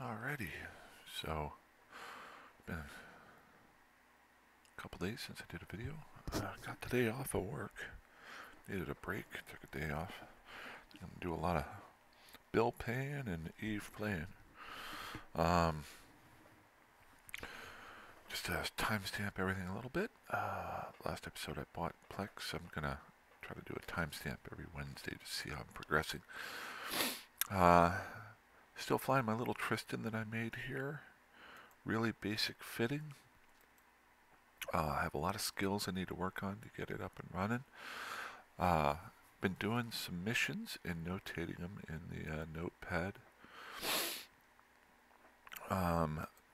Alrighty, so been a couple days since I did a video. Got today off of work. Needed a break. Took a day off. Gonna do a lot of bill paying and Eve playing. Just to timestamp everything a little bit. Last episode I bought Plex. I'm gonna try to do a timestamp every Wednesday to see how I'm progressing. Still flying my little Tristan that I made here. Really basic fitting. I have a lot of skills I need to work on to get it up and running. Been doing some missions and notating them in the notepad.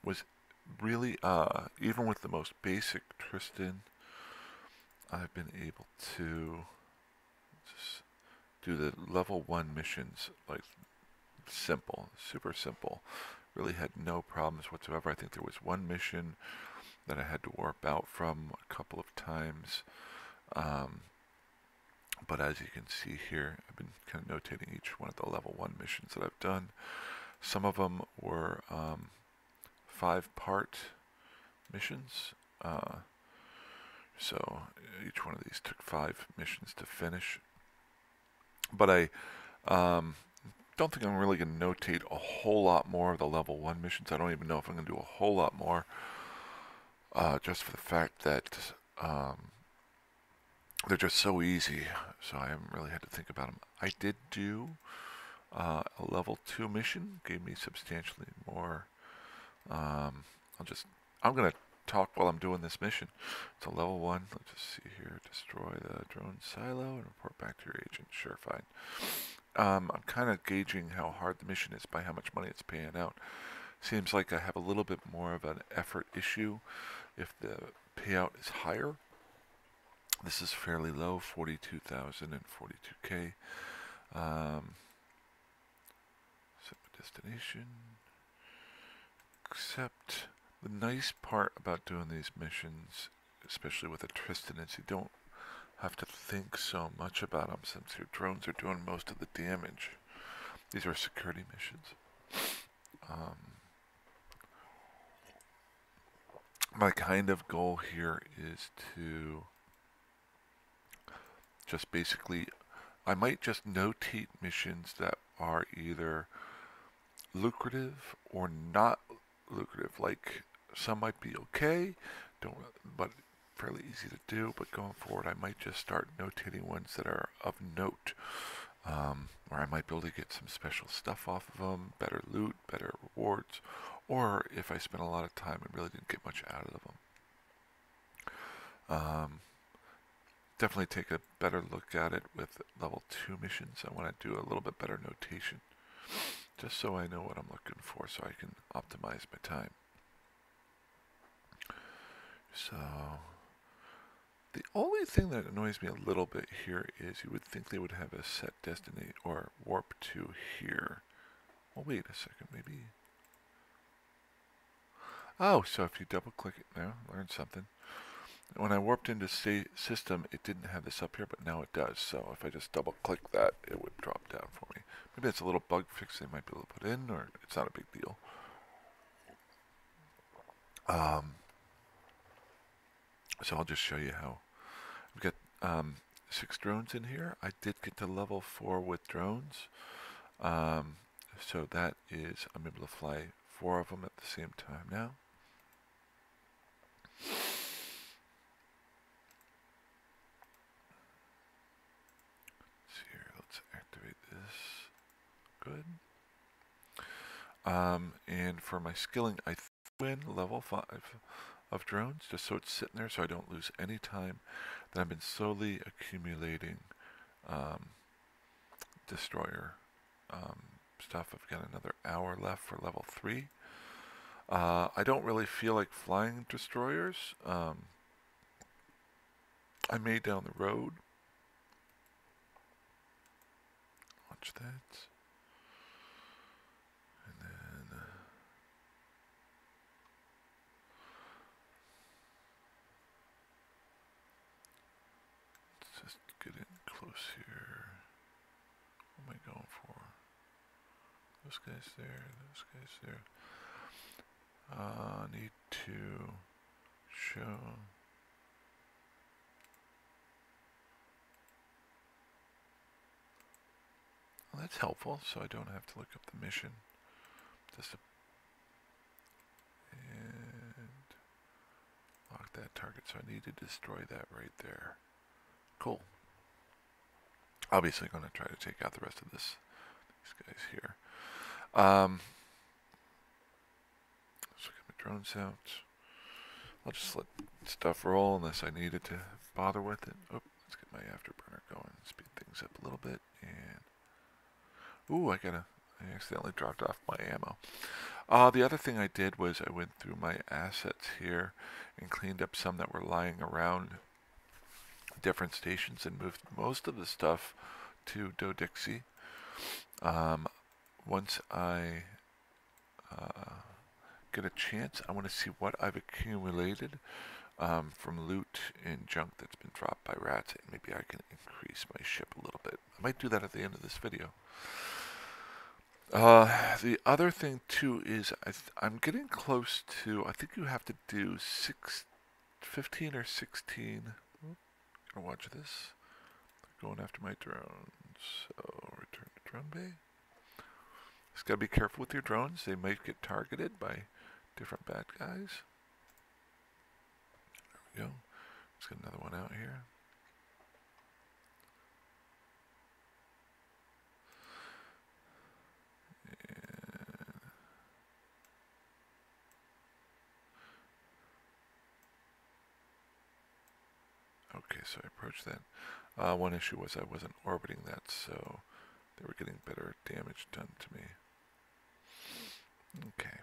Was really, even with the most basic Tristan, I've been able to just do the level 1 missions, like simple, super simple. Really had no problems whatsoever. I think there was one mission that I had to warp out from a couple of times. But as you can see here, I've been kind of notating each one of the level 1 missions that I've done. Some of them were 5-part missions. So each one of these took 5 missions to finish. But I don't think I'm really going to notate a whole lot more of the level 1 missions. I don't even know if I'm going to do a whole lot more. Just for the fact that they're just so easy, so I haven't really had to think about them. I did do a level 2 mission, gave me substantially more. I'm going to talk while I'm doing this mission. It's a level 1. Let's just see here. Destroy the drone silo and report back to your agent. Sure, fine. I'm kind of gauging how hard the mission is by how much money it's paying out. Seems like I have a little bit more of an effort issue if the payout is higher. This is fairly low, 42,000 and 42K. Set my destination. Except the nice part about doing these missions, especially with a Tristan, is you don't have to think so much about them since your drones are doing most of the damage. These are security missions. My kind of goal here is to just basically, I might just notate missions that are either lucrative or not lucrative. Like some might be okay, but fairly easy to do. But going forward, I might just start notating ones that are of note, where I might be able to get some special stuff off of them, better loot, better rewards, or if I spent a lot of time and really didn't get much out of them. Definitely take a better look at it with level 2 missions. I want to do a little bit better notation, just so I know what I'm looking for, so I can optimize my time. So, the only thing that annoys me a little bit here is you would think they would have a set destiny or warp to here. Well, wait a second, maybe. Oh, so if you double click it now, learn something. When I warped into system, it didn't have this up here, but now it does. So if I just double click that, it would drop down for me. Maybe it's a little bug fix they might be able to put in, or it's not a big deal. So I'll just show you how. We've got 6 drones in here. I did get to level 4 with drones. So that is, I'm able to fly 4 of them at the same time now. Good. And for my skilling, I win level 5 of drones, just so it's sitting there so I don't lose any time. Then I've been slowly accumulating destroyer stuff. I've got another hour left for level 3. I don't really feel like flying destroyers. I may down the road. Watch that. Just get in close here. What am I going for? Those guys there, those guys there. Need to show. Well, that's helpful, so I don't have to look up the mission. Just and lock that target, so I need to destroy that right there. Cool. Obviously going to try to take out the rest of these guys here. So get my drones out. I'll just let stuff roll unless I needed to bother with it. Oh, let's get my afterburner going. Speed things up a little bit. And ooh, I accidentally dropped off my ammo. The other thing I did was I went through my assets here and cleaned up some that were lying around different stations and moved most of the stuff to Dodixie. Once I get a chance, I want to see what I've accumulated from loot and junk that's been dropped by rats, and maybe I can increase my ship a little bit. I might do that at the end of this video. The other thing too is I'm getting close to, I think you have to do 15 or 16. Gonna watch this. They're going after my drones. So return to drone bay. Just gotta be careful with your drones. They might get targeted by different bad guys. There we go. Let's get another one out here. Okay, so I approached that. One issue was I wasn't orbiting that, so they were getting better damage done to me. Okay.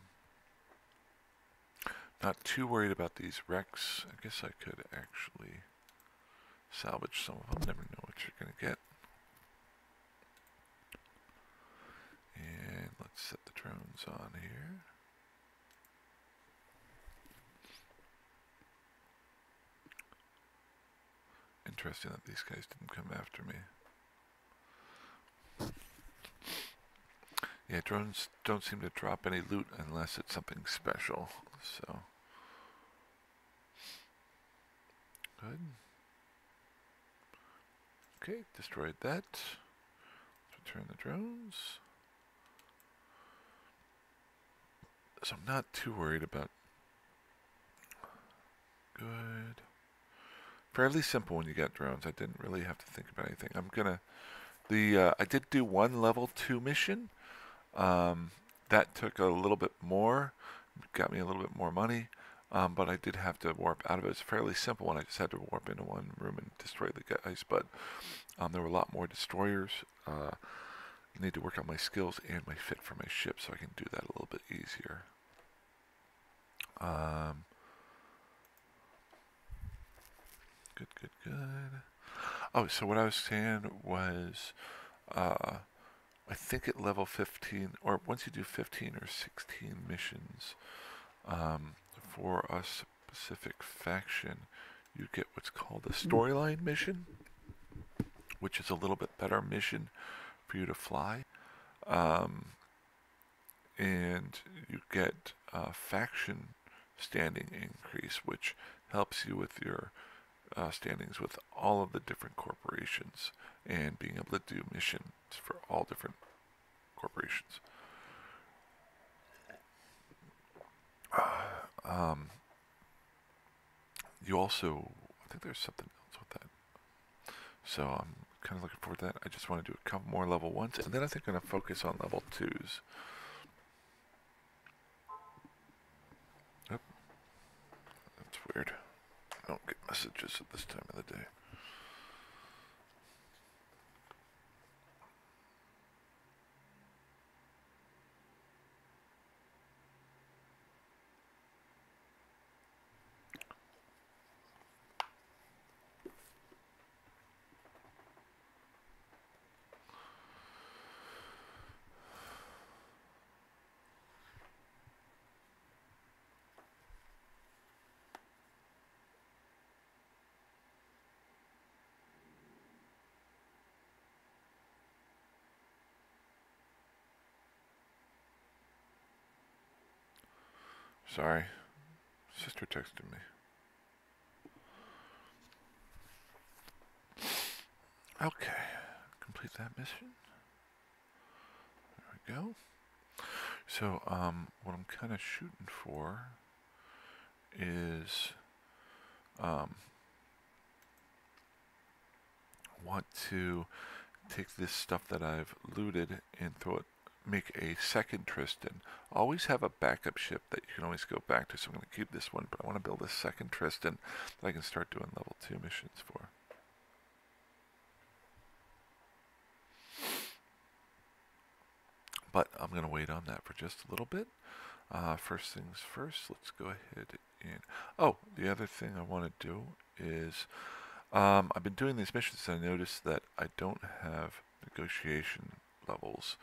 Not too worried about these wrecks. I guess I could actually salvage some of them. Never know what you're going to get. And let's set the drones on here. Interesting that these guys didn't come after me. Yeah, drones don't seem to drop any loot unless it's something special, so. Good. Okay, destroyed that. Let's return the drones. So I'm not too worried about. Good. Fairly simple when you got drones. I didn't really have to think about anything. I'm gonna. I did do one level 2 mission. That took a little bit more, got me a little bit more money, but I did have to warp out of it. It's a fairly simple one. I just had to warp into one room and destroy the guys, but there were a lot more destroyers. I need to work on my skills and my fit for my ship so I can do that a little bit easier. Good, good, good. Oh, so what I was saying was, I think at level 15, or once you do 15 or 16 missions, for a specific faction, you get what's called a storyline mission, which is a little bit better mission for you to fly. And you get faction standing increase, which helps you with your standings with all of the different corporations and being able to do missions for all different corporations. You also, I think there's something else with that. So I'm kind of looking forward to that. I just want to do a couple more level 1s, and then I think I'm going to focus on level 2s. Yep. That's weird. I don't get messages at this time of the day. Sorry. Sister texted me. Okay. Complete that mission. There we go. So, what I'm kind of shooting for is, want to take this stuff that I've looted and throw it, make a second Tristan. Always have a backup ship that you can always go back to, so I'm going to keep this one, but I want to build a second Tristan that I can start doing level 2 missions for. But I'm going to wait on that for just a little bit. First things first, let's go ahead and... Oh, the other thing I want to do is... I've been doing these missions and I noticed that I don't have negotiation levels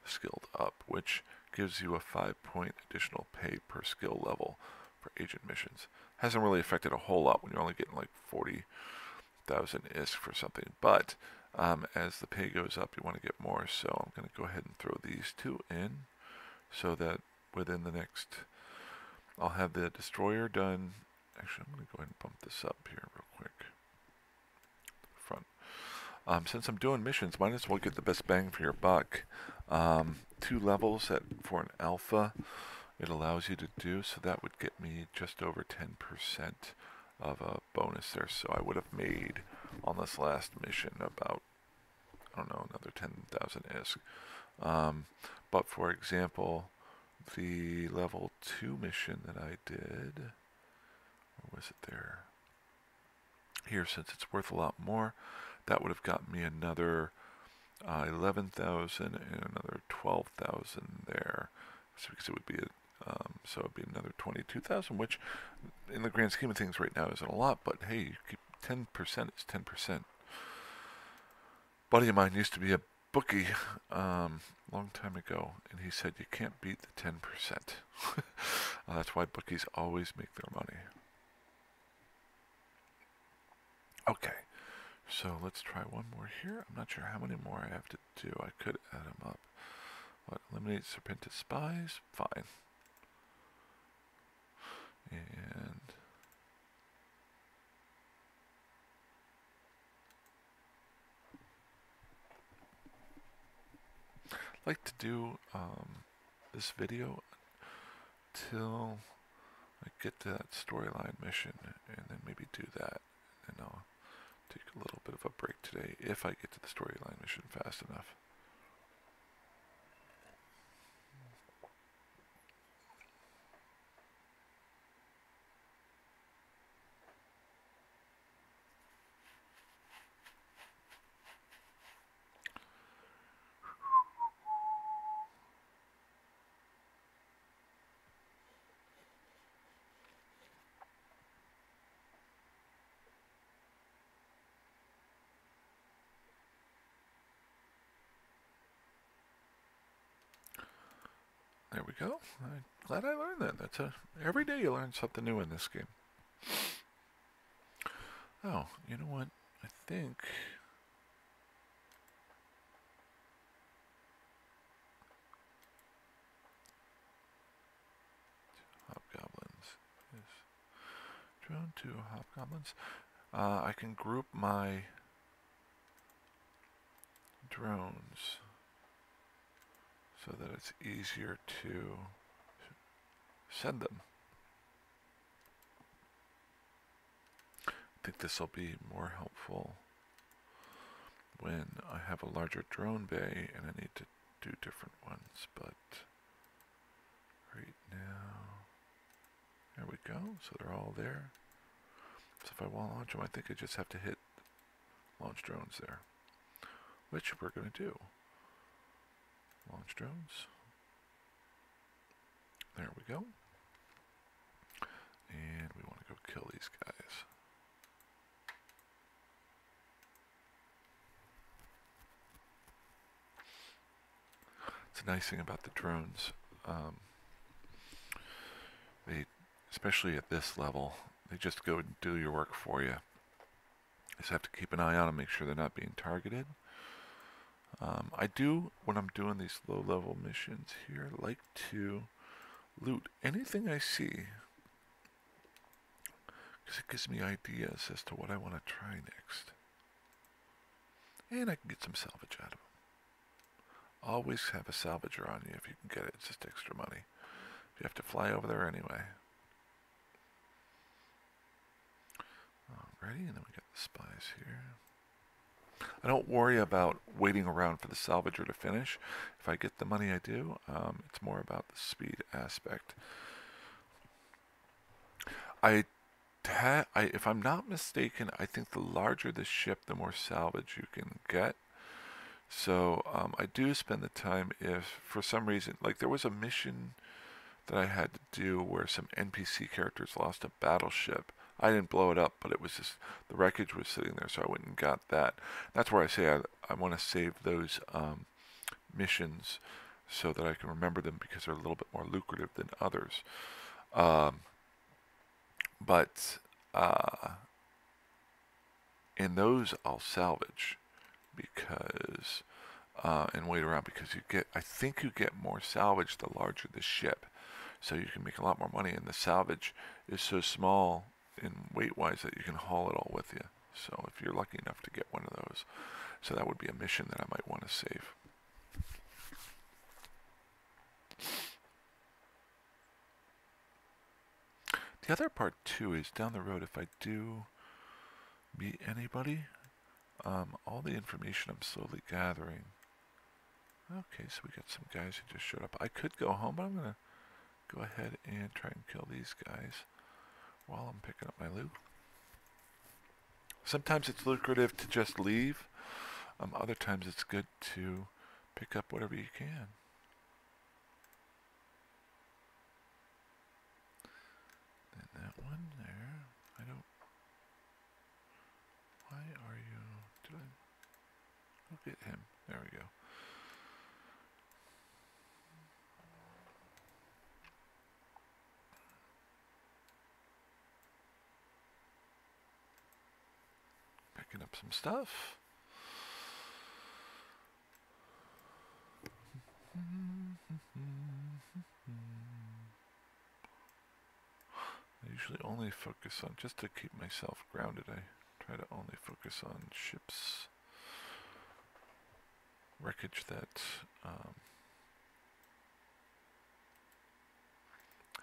skilled up, which gives you a 5-point additional pay per skill level for agent missions. Hasn't really affected a whole lot when you're only getting like 40,000 ISK for something, but as the pay goes up, you want to get more, so I'm going to go ahead and throw these two in so that within the next... I'll have the destroyer done. Actually, I'm going to go ahead and bump this up here real quick. Front. Since I'm doing missions, might as well get the best bang for your buck. 2 levels for an alpha it allows you to do, so that would get me just over 10% of a bonus there. So I would have made on this last mission about, I don't know, another 10,000 ISK. But for example, the level 2 mission that I did, or was it there? Here, since it's worth a lot more, that would have got me another 11,000 and another 12,000 there. So because it would be so it'd be another 22,000, which in the grand scheme of things right now isn't a lot, but hey, you keep 10% is 10%. Buddy of mine used to be a bookie long time ago, and he said you can't beat the 10%. That's why bookies always make their money. Okay, so let's try one more here. I'm not sure how many more I have to do. I could add them up. What, eliminate Serpentis spies? Fine. And I'd like to do this video till I get to that storyline mission, and then maybe do that, and I'll take a little bit of a break today if I get to the storyline mission fast enough. There we go. I'm glad I learned that. Every day you learn something new in this game. Oh, you know what? I think hobgoblins. Yes. Drone to hobgoblins. I can group my drones so that it's easier to send them. I think this will be more helpful when I have a larger drone bay and I need to do different ones, but right now, there we go, so they're all there. So if I want to launch them, I think I just have to hit launch drones there, which we're going to do. Launch drones. There we go. And we want to go kill these guys. It's a nice thing about the drones. They, especially at this level, they just go and do your work for you. You just have to keep an eye on them, make sure they're not being targeted. I do, when I'm doing these low-level missions here, like to loot anything I see, because it gives me ideas as to what I want to try next. And I can get some salvage out of them. Always have a salvager on you if you can get it. It's just extra money. You have to fly over there anyway. Alrighty, and then we got the spies here. I don't worry about waiting around for the salvager to finish. If I get the money, I do. It's more about the speed aspect. If I'm not mistaken, I think the larger the ship, the more salvage you can get. So I do spend the time if, for some reason, like there was a mission that I had to do where some NPC characters lost a battleship. I didn't blow it up, but it was just, the wreckage was sitting there, so I went and got that. That's where I say I want to save those missions so that I can remember them because they're a little bit more lucrative than others. But in those I'll salvage because and wait around because I think you get more salvage the larger the ship, so you can make a lot more money, and the salvage is so small in weight wise that you can haul it all with you. So if you're lucky enough to get one of those, so that would be a mission that I might want to save. The other part too is down the road, if I do meet anybody, all the information I'm slowly gathering. Okay, so we got some guys who just showed up. I could go home, but I'm going to go ahead and try and kill these guys while I'm picking up my loot. Sometimes it's lucrative to just leave. Other times it's good to pick up whatever you can. And that one there, I don't... Why are you... Did I... Look at him. There we go. Picking up some stuff. I usually only focus on, just to keep myself grounded, I try to only focus on ships, wreckage that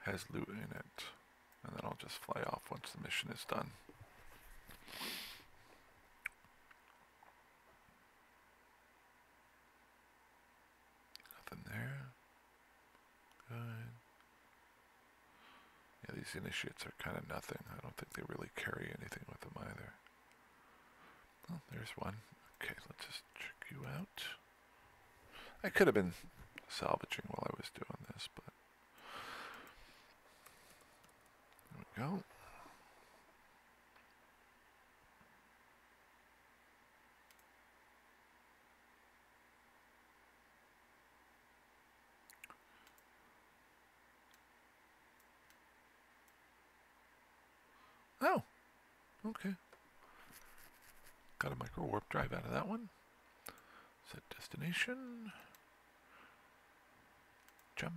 has loot in it, and then I'll just fly off once the mission is done. Nothing there. Good. Yeah, these initiates are kind of nothing. I don't think they really carry anything with them either. Oh, there's one. Okay, let's just check you out. I could have been salvaging while I was doing this, but there we go. Oh, okay. Got a micro warp drive out of that one. Set destination. Jump.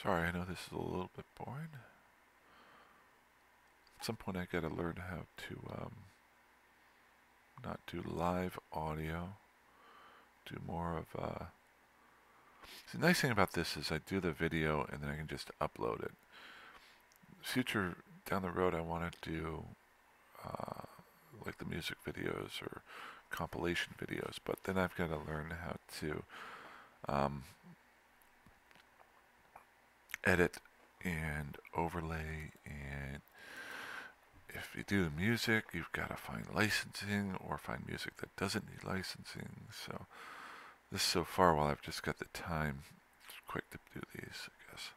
Sorry, I know this is a little bit boring. At some point I gotta learn how to not do live audio. Do more of see, the nice thing about this is I do the video and then I can just upload it. Future down the road I want to do like the music videos or compilation videos, but then I've got to learn how to edit and overlay, and if you do the music, you've got to find licensing or find music that doesn't need licensing. So this so far, while I've just got the time, it's quick to do these, I guess.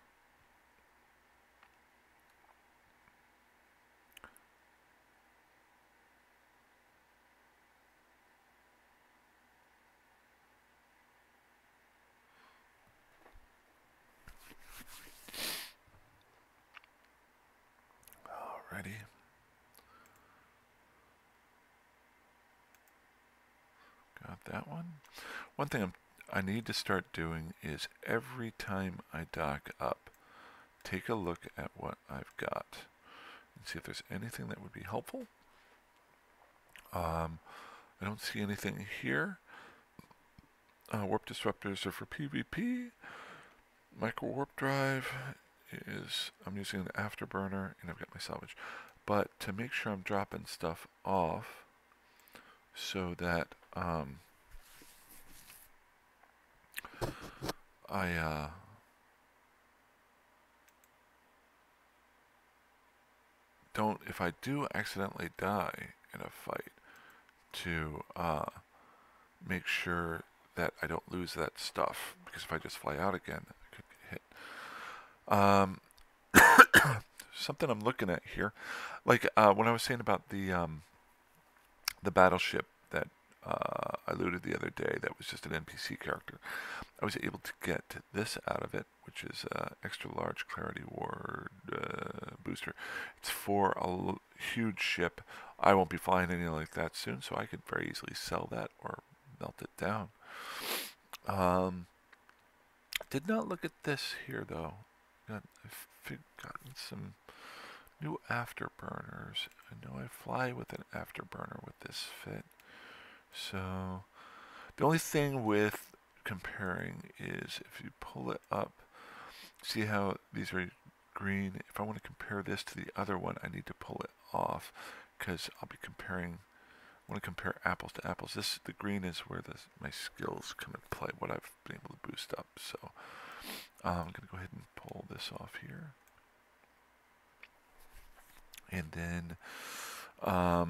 Alrighty. Got that one. One thing I need to start doing is every time I dock up, take a look at what I've got and see if there's anything that would be helpful. I don't see anything here. Warp disruptors are for PvP. Micro warp drive is, I'm using an afterburner, and I've got my salvage. But to make sure I'm dropping stuff off so that I don't, if I do accidentally die in a fight, to make sure that I don't lose that stuff, because if I just fly out again, I could get hit. Something I'm looking at here, like when I was saying about the battleship that I looted the other day, that was just an NPC character. I was able to get this out of it, which is extra large clarity ward booster. It's for a huge ship. I won't be flying anything like that soon, so I could very easily sell that or melt it down. Did not look at this here though. I've gotten some new afterburners. I know I fly with an afterburner with this fit. So the only thing with comparing is if you pull it up, see how these are green. If I want to compare this to the other one, I need to pull it off because I'll be comparing. I want to compare apples to apples. The green is where my skills come into play, what I've been able to boost up. So I'm going to go ahead and pull this off here. And then I'll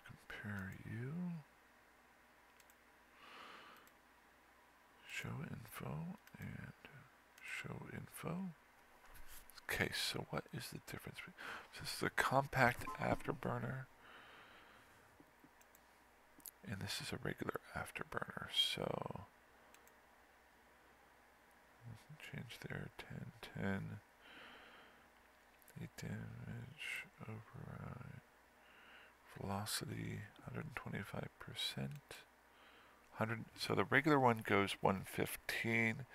compare you. Show info and show info. Okay, so what is the difference? So this is a compact afterburner, and this is a regular afterburner. So change there, 10, 10. 8 damage, override, velocity, 125%. So the regular one goes 115.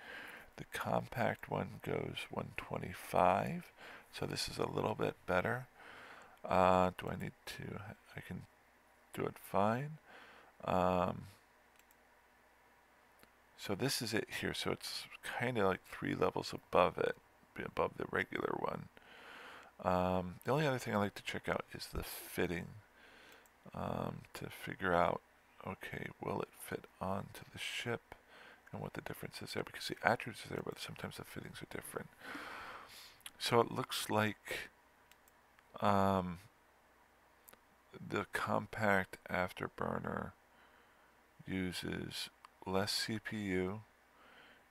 The compact one goes 125. So this is a little bit better. Do I need to? I can do it fine. So this is it here. So it's kind of like 3 levels above it, above the regular one. The only other thing I like to check out is the fitting, to figure out, okay, will it fit onto the ship, and what the difference is there, because the attributes are there, but sometimes the fittings are different. So it looks like the compact afterburner uses less CPU,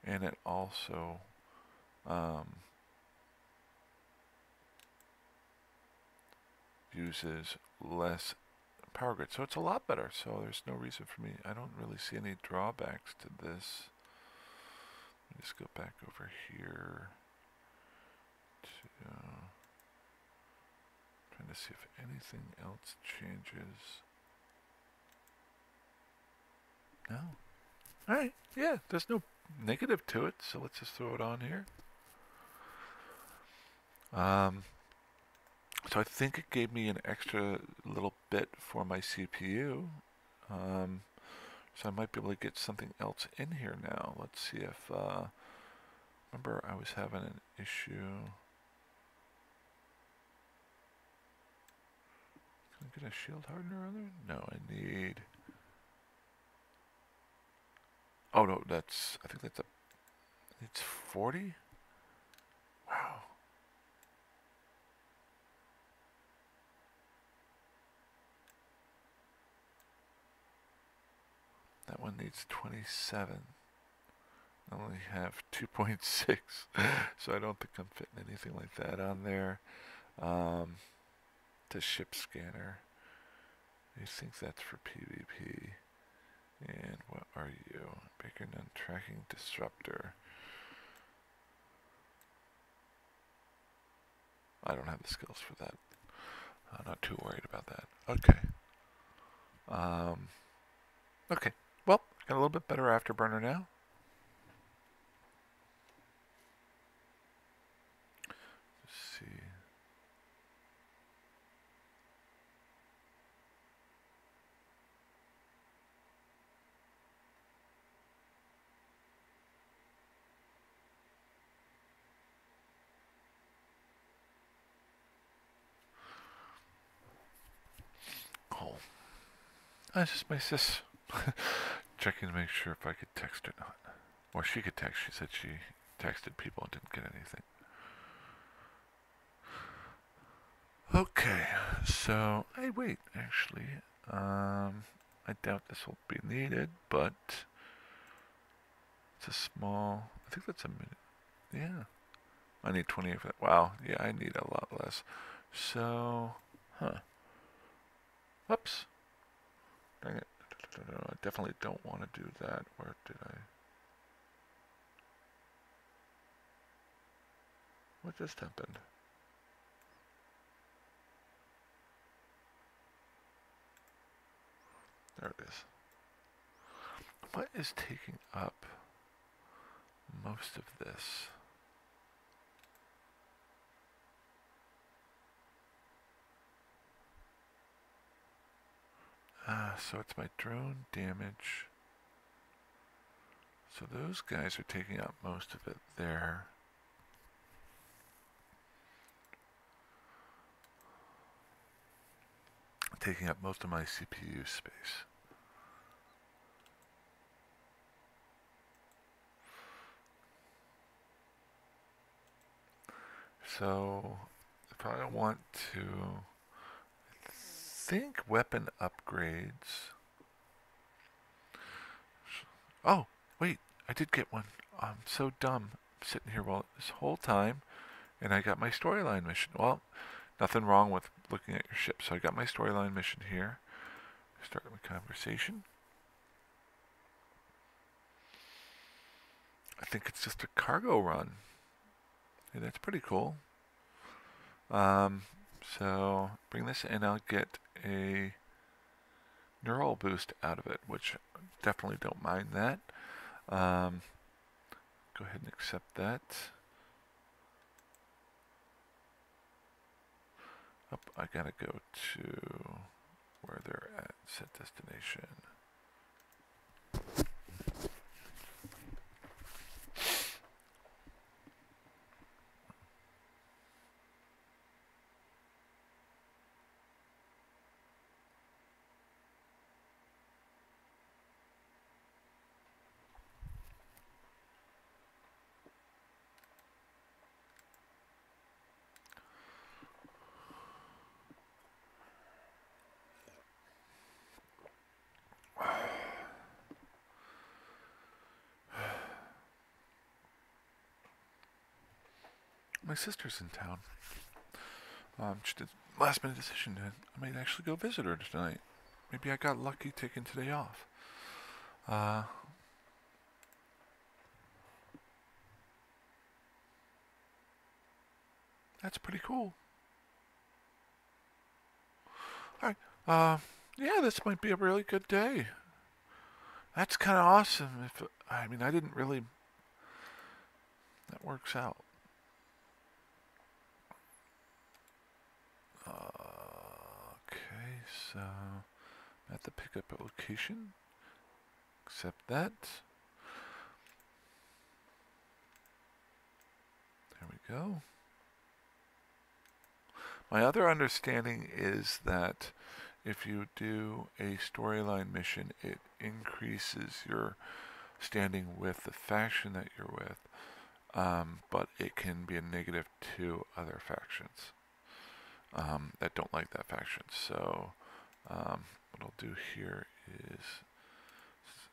and it also uses less power grid. So it's a lot better. So there's no reason for me. I don't really see any drawbacks to this. Let me just go back over here to trying to see if anything else changes. No. Alright, yeah, there's no negative to it, so let's just throw it on here. So I think it gave me an extra little bit for my CPU. So I might be able to get something else in here now. Let's see if, remember I was having an issue. Can I get a shield hardener on there? No, I need, oh no, that's, I think that's it's 40? Wow. That one needs 27. I only have 2.6, so I don't think I'm fitting anything like that on there. The ship scanner. He thinks that's for PvP. And what are you? Baker Nunn tracking disruptor. I don't have the skills for that. I'm not too worried about that. Okay. Okay. Well, got a little bit better afterburner now. Let's see. Cool. That's just my sis. Checking to make sure if I could text or not. Or she could text. She said she texted people and didn't get anything. Okay, so hey, wait. Actually, I doubt this will be needed, but it's a small. I think that's a minute. Yeah, I need 28 for that. Wow. Yeah, I need a lot less. So, Whoops. Dang it. I definitely don't want to do that. Where did I? What just happened? There it is. What is taking up most of this? So it's my drone damage. So those guys are taking up most of it there. Taking up most of my CPU space. So if I want to think weapon upgrades. Oh, wait, I did get one. I'm so dumb. I'm sitting here this whole time, and I got my storyline mission. Well, nothing wrong with looking at your ship. So I got my storyline mission here. Start my conversation. I think it's just a cargo run. Hey, that's pretty cool. So bring this in, I'll get a neural boost out of it, which definitely don't mind that. Go ahead and accept that. Up, I gotta go to where they're at. Set destination. My sister's in town. She did last minute decision that I might actually go visit her tonight. Maybe I got lucky taking today off. That's pretty cool. Alright, yeah, this might be a really good day. That's kind of awesome. I mean, I didn't really. That works out. Okay, so at the pickup location, accept that. There we go. My other understanding is that if you do a storyline mission, it increases your standing with the faction that you're with, but it can be a negative to other factions that don't like that faction. So what I'll do here is,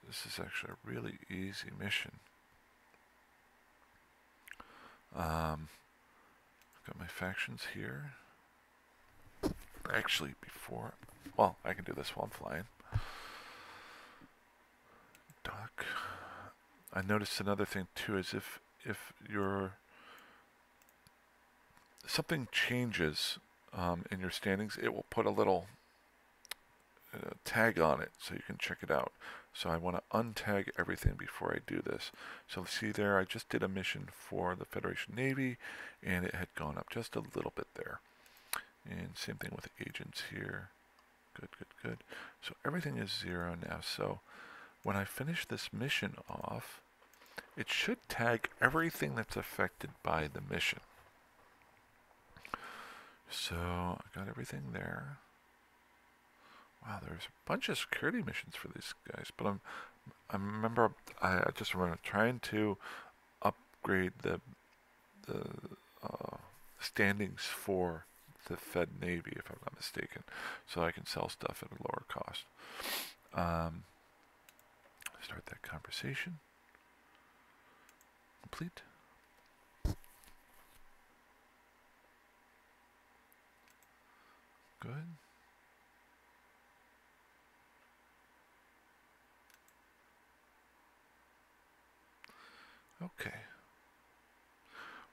this is actually a really easy mission. I've got my factions here. Actually, before, well, I can do this while I'm flying. Dock. I noticed another thing too is if you're something changes in your standings, it will put a little tag on it so you can check it out. So I want to untag everything before I do this. So see there, I just did a mission for the Federation Navy, and it had gone up just a little bit there. And same thing with agents here. Good, good, good. So everything is 0 now. So when I finish this mission off, it should tag everything that's affected by the mission. So I got everything there. Wow, there's a bunch of security missions for these guys, but I just remember trying to upgrade the standings for the Fed Navy, if I'm not mistaken, so I can sell stuff at a lower cost. Start that conversation. Complete. Good. Okay.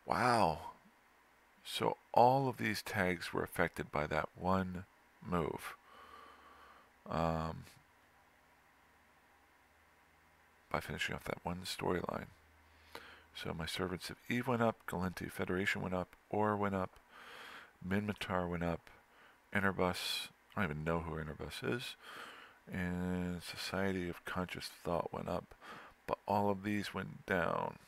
Wow. So all of these tags were affected by that one move. By finishing off that one storyline. So my Servants of Eve went up, Gallente Federation went up, Or went up, Minmatar went up, Interbus, I don't even know who Interbus is, and Society of Conscious Thought went up, but all of these went down.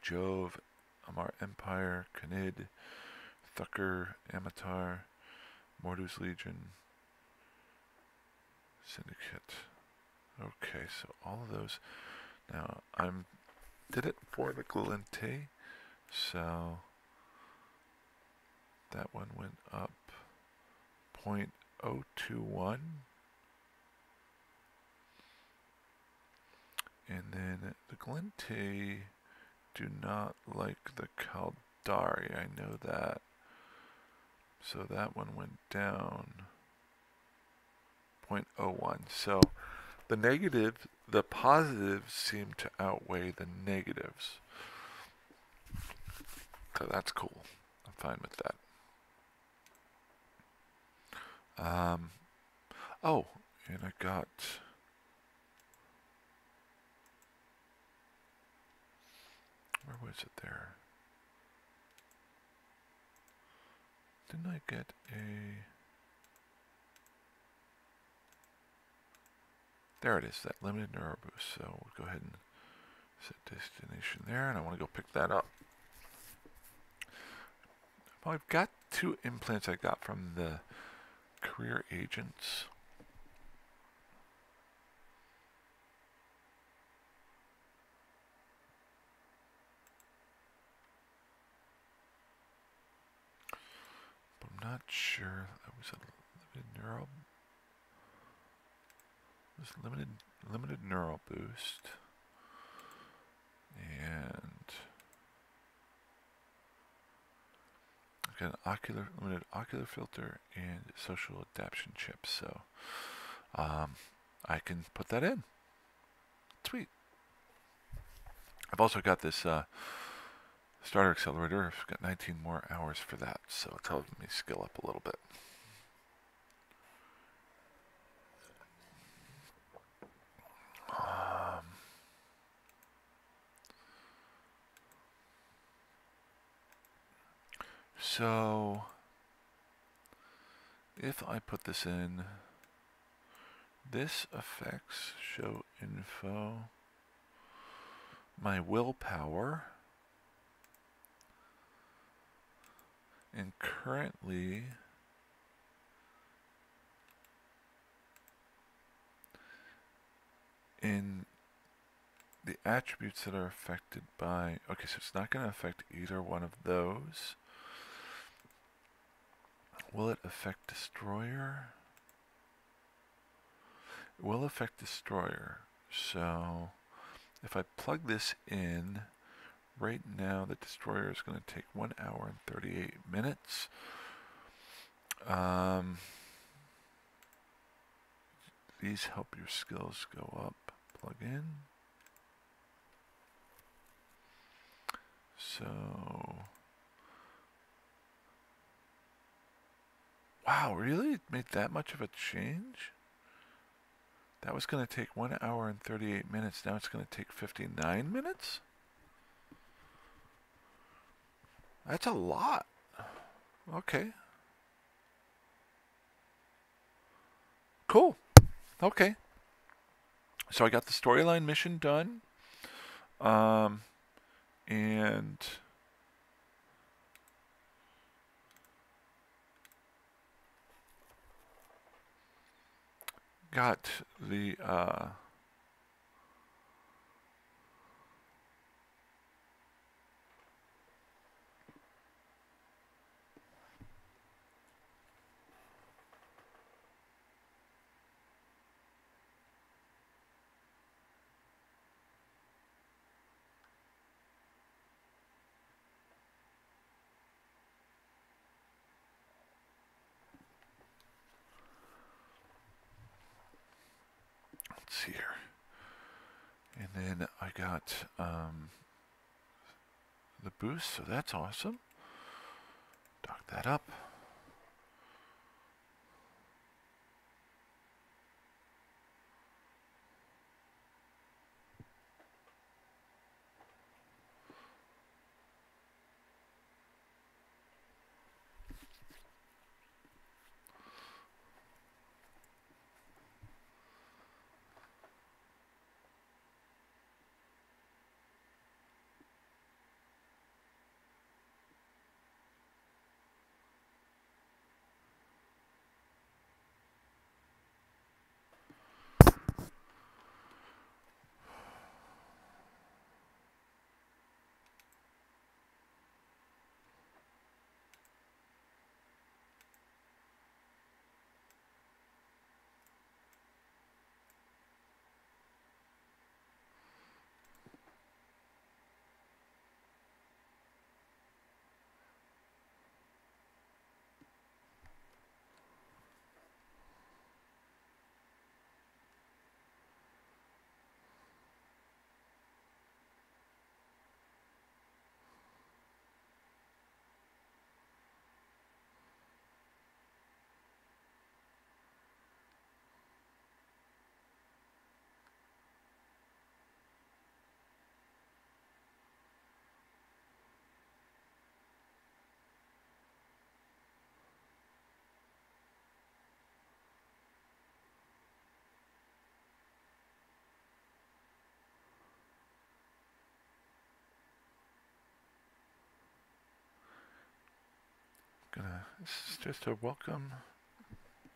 Jove, Amar Empire, Kanid, Thucker, Amatar, Mordu's Legion, Syndicate. Okay, so all of those. Now, did it for the Gallente, so that one went up 0.021. And then the Gallente do not like the Caldari, I know that. So that one went down 0.01. So the positives seem to outweigh the negatives. So that's cool. I'm fine with that. Oh, and I got... Where was it there? Didn't I get a... There it is, that limited neuro boost. So we'll go ahead and set destination there, and I want to go pick that up. Well, I've got 2 implants I got from the career agents. But I'm not sure that was a limited neural. It was limited neural boost. And I've got an limited ocular filter and social adaptation chip, so I can put that in. Sweet. I've also got this starter accelerator. I've got 19 more hours for that, so it's helping me skill up a little bit. So if I put this in, this affects show info, my willpower, and currently in the attributes that are affected by, okay, so it's not going to affect either one of those. Will it affect Destroyer? It will affect Destroyer. So if I plug this in, right now the Destroyer is going to take 1 hour and 38 minutes. These help your skills go up. Plug in. So Wow, really? It made that much of a change? That was going to take 1 hour and 38 minutes. Now it's going to take 59 minutes? That's a lot. Okay. Cool. Okay. So I got the storyline mission done. And got the let's see here. And then I got the boost, so that's awesome. Dock that up. This is just a welcome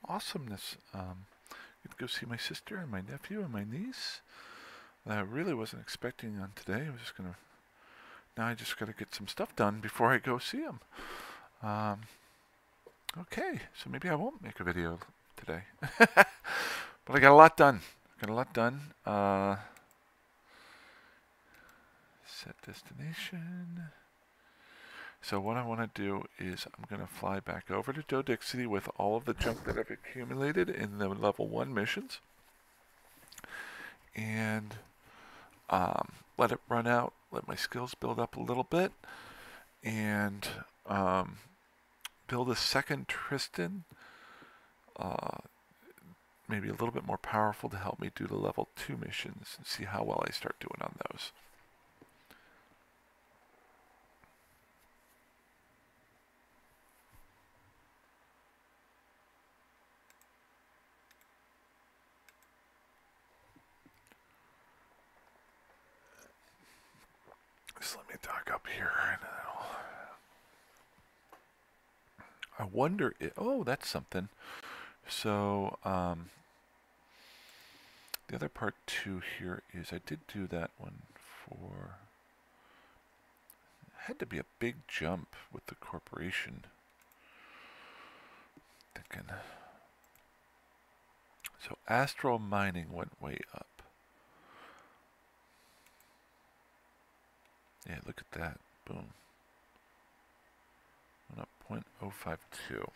awesomeness. Get to go see my sister and my nephew and my niece. That I really wasn't expecting on today. I was just gonna. Now I just gotta get some stuff done before I go see them. Okay, so maybe I won't make a video today, but I got a lot done. Set destination. So what I want to do is I'm going to fly back over to Dodixity with all of the junk that I've accumulated in the level 1 missions. And let it run out, let my skills build up a little bit, and build a second Tristan, maybe a little bit more powerful to help me do the level 2 missions and see how well I start doing on those. Just let me dock up here and I wonder if, oh, that's something. So, the other part too here is I did do that one for, it had to be a big jump with the corporation. Thinking. So astral mining went way up. Yeah, look at that. Boom. Went up 0.052.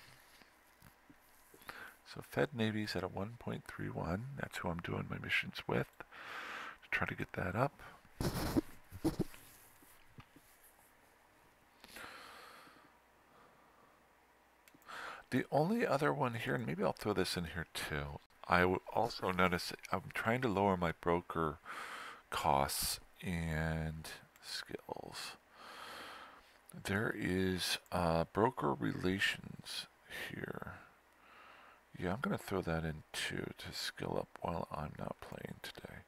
So Fed Navy's at a 1.31. That's who I'm doing my missions with. To try to get that up. The only other one here, and maybe I'll throw this in here too. I would also notice I'm trying to lower my broker costs and skills. There is broker relations here. Yeah, I'm going to throw that in too to skill up while I'm not playing today.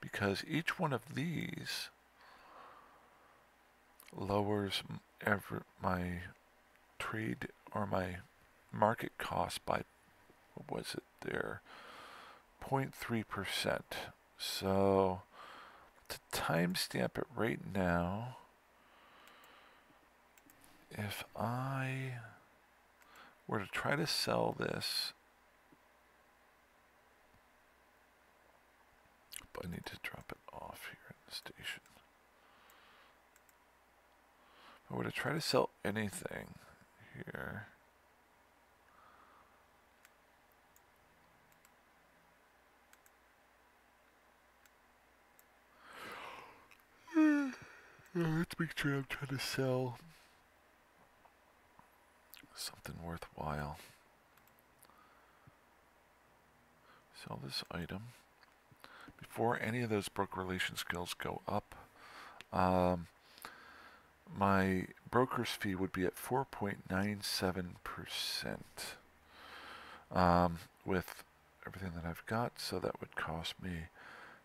Because each one of these lowers my trade or my market cost by, what was it there, 0.3%. So to timestamp it right now, if I were to try to sell this, but I need to drop it off here in the station. If I were to try to sell anything here, let's make sure I'm trying to sell something worthwhile. Sell this item. Before any of those broker relation skills go up, my broker's fee would be at 4.97%, with everything that I've got, so that would cost me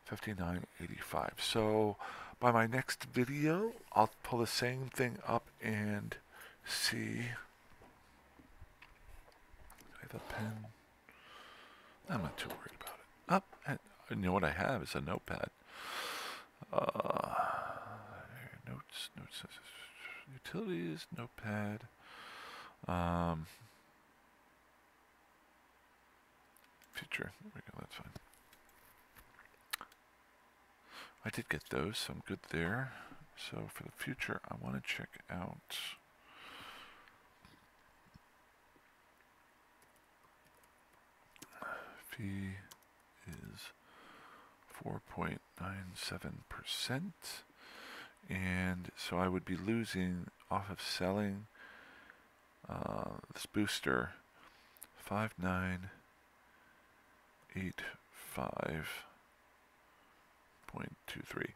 $59.85. So by my next video, I'll pull the same thing up and see. I have a pen. I'm not too worried about it. Up, and you know what I have is a notepad. Notes, utilities, notepad. Future. There we go. That's fine. I did get those, so I'm good there. So for the future, I want to check out fee is 4.97%, and so I would be losing off of selling this booster 5985.23.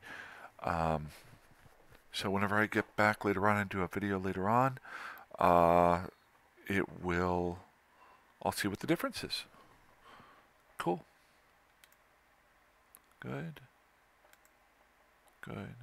So whenever I get back later on and do a video later on, it will, I'll see what the difference is. Cool. Good. Good.